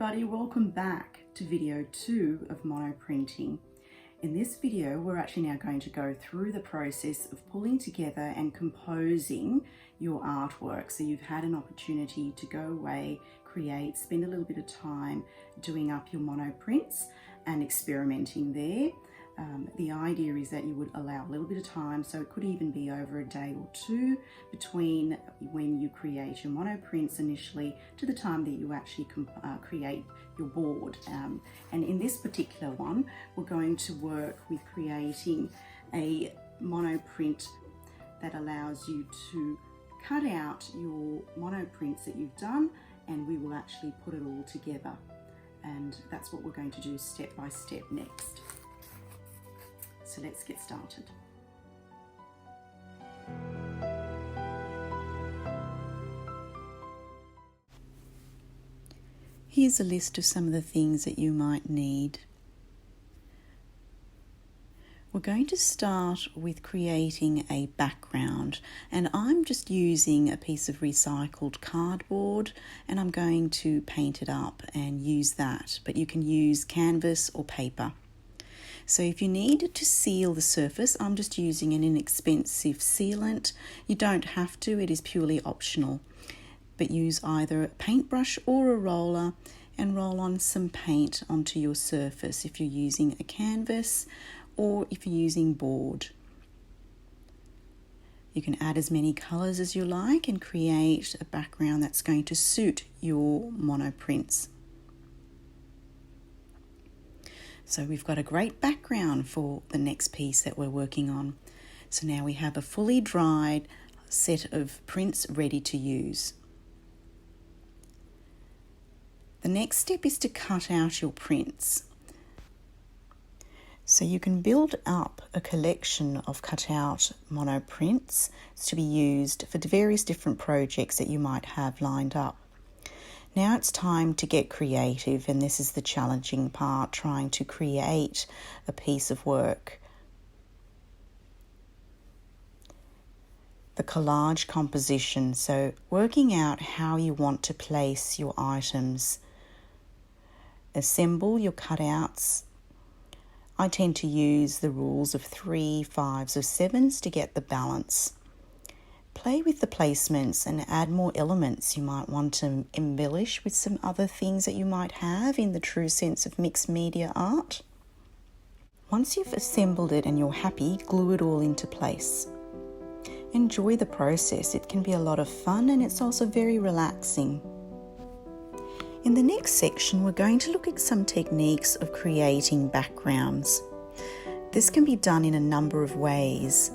everybody, welcome back to video 2 of monoprinting. In this video we're actually now going to go through the process of pulling together and composing your artwork. So you've had an opportunity to go away, create, spend a little bit of time doing up your monoprints and experimenting there. The idea is that you would allow a little bit of time, so it could even be over a day or two between when you create your monoprints initially to the time that you actually create your board. And in this particular one, we're going to work with creating a monoprint that allows you to cut out your monoprints that you've done, and we will actually put it all together. And that's what we're going to do step by step next. So let's get started. Here's a list of some of the things that you might need. We're going to start with creating a background, and I'm just using a piece of recycled cardboard and I'm going to paint it up and use that, but you can use canvas or paper. So if you need to seal the surface, I'm just using an inexpensive sealant. You don't have to, it is purely optional. But use either a paintbrush or a roller and roll on some paint onto your surface if you're using a canvas or if you're using board. You can add as many colours as you like and create a background that's going to suit your monoprints. So we've got a great background for the next piece that we're working on. So now we have a fully dried set of prints ready to use. The next step is to cut out your prints. So you can build up a collection of cut out monoprints to be used for various different projects that you might have lined up. Now it's time to get creative, and this is the challenging part, trying to create a piece of work. The collage composition, so working out how you want to place your items. Assemble your cutouts. I tend to use the rules of 3, 5s, or 7s to get the balance. Play with the placements and add more elements. You might want to embellish with some other things that you might have in the true sense of mixed media art. Once you've assembled it and you're happy, glue it all into place. Enjoy the process. It can be a lot of fun and it's also very relaxing. In the next section, we're going to look at some techniques of creating backgrounds. This can be done in a number of ways.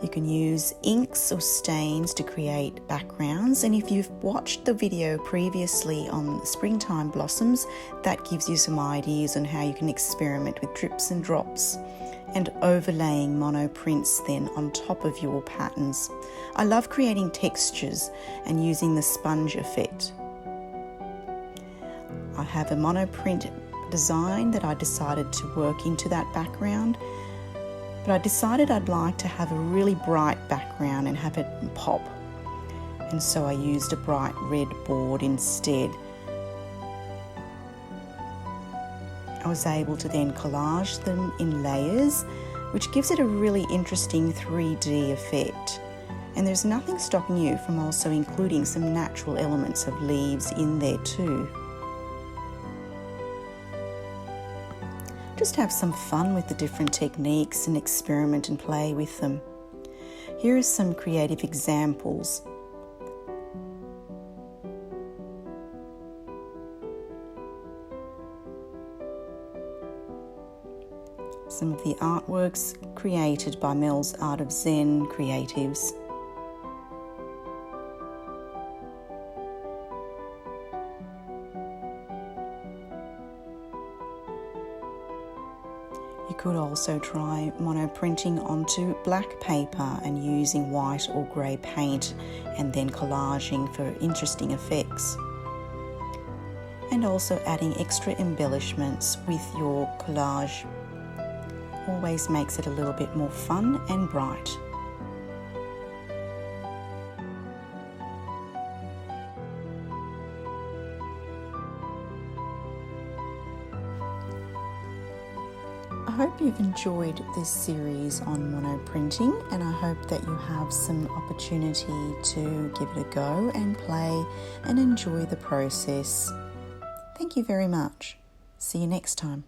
You can use inks or stains to create backgrounds, and if you've watched the video previously on springtime blossoms, that gives you some ideas on how you can experiment with drips and drops and overlaying monoprints then on top of your patterns. I love creating textures and using the sponge effect. I have a monoprint design that I decided to work into that background, but I decided I'd like to have a really bright background and have it pop. And so I used a bright red board instead. I was able to then collage them in layers, which gives it a really interesting 3D effect. And there's nothing stopping you from also including some natural elements of leaves in there too. Just have some fun with the different techniques and experiment and play with them. Here are some creative examples. Some of the artworks created by Mel's Art of Zen creatives. You could also try monoprinting onto black paper and using white or grey paint and then collaging for interesting effects. And also adding extra embellishments with your collage. Always makes it a little bit more fun and bright. I hope you've enjoyed this series on monoprinting, and I hope that you have some opportunity to give it a go and play and enjoy the process. Thank you very much. See you next time.